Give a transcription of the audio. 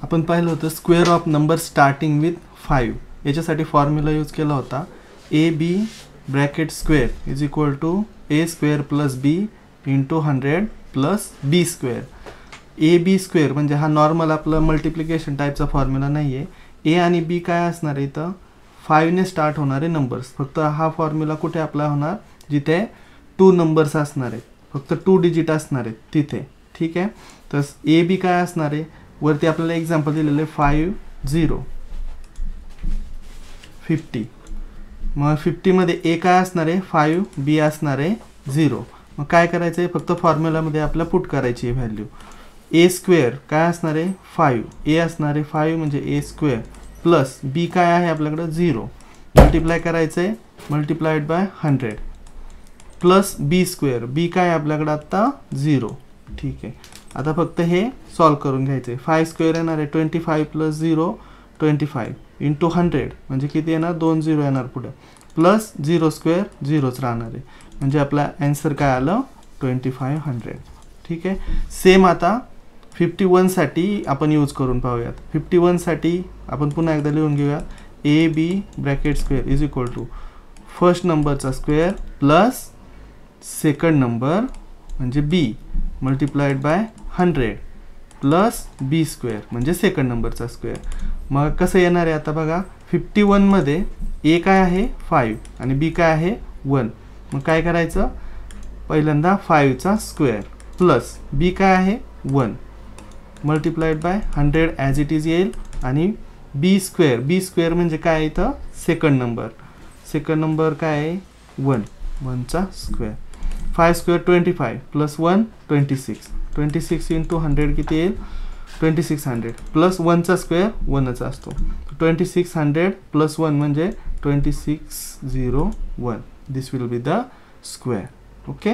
आपण पाहिलं होतं square of number starting with 5. याच्यासाठी फॉर्म्युला यूज केला होता A B bracket square is equal to A square plus B into 100 plus B square. A B square म्हणजे हा normal आपला मल्टिप्लिकेशन टाईपचा फॉर्म्युला नाही आहे. ए आणि बी काय असणार आहे इथं 5ने स्टार्ट होणारे नंबर्स. फक्त हा फॉर्म्युला कुठे अप्लाय होणार जिथे 2 नंबर्स असणार आहेत, फक्त 2 डिजिट असणार आहेत तिथे. ठीक आहे. तर ए बी काय असणार आहे वरती आपल्याला एक्झाम्पल दिलेलं आहे 5 0 50. मग 50 मध्ये ए काय असणार आहे 5, बी असणार आहे 0. मग काय करायचं आहे फक्त फॉर्म्युलामध्ये आपल्याला पुट करायची आहे व्हॅल्यू. ए स्क्वेअर काय असणार आहे 5, ए असणार आहे 5 म्हणजे ए स्क्वेअर प्लस बी काय आहे आपल्याकडे 0 मल्टिप्लाय करायचं आहे multiplied by 100 plus B square, B काय आपल्याकडे आत्ता 0. ठीक आहे. आता फक्त हे सॉल्व करून घ्यायचं आहे. 5 स्क्वेअर येणार आहे 25 प्लस 0 25 इंटू 100 म्हणजे किती येणार 2 0 येणार पुढे प्लस 0 स्क्वेअर 0च राहणार आहे म्हणजे आपला आन्सर काय आलं 2500. ठीक आहे. सेम आता 51 साठी आपण यूज करून पाहूयात. 51 साठी आपण पुन्हा एकदा लिहून घेऊया A B bracket square is equal to first नंबरचा स्क्वेअर प्लस सेकंड नंबर म्हणजे B multiplied by 100 plus B square म्हणजे सेकंड नंबरचा स्क्वेअर. मग कसं येणार आहे आता बघा 51 मध्ये ए काय आहे 5 आणि बी काय आहे 1. मग काय करायचं पहिल्यांदा 5चा स्क्वेअर प्लस बी काय आहे 1 multiplied by 100 as it is येईल आणि बी स्क्वेअर म्हणजे काय इथं सेकंड नंबर काय आहे 1 1चा स्क्वेअर. 5 स्क्वेअर 25 प्लस 1 26 इंटू 100 किती येईल 2600 प्लस 1चा स्क्वेअर 1चा असतो 2600 प्लस 1 म्हणजे 2601. This will be the square. Okay.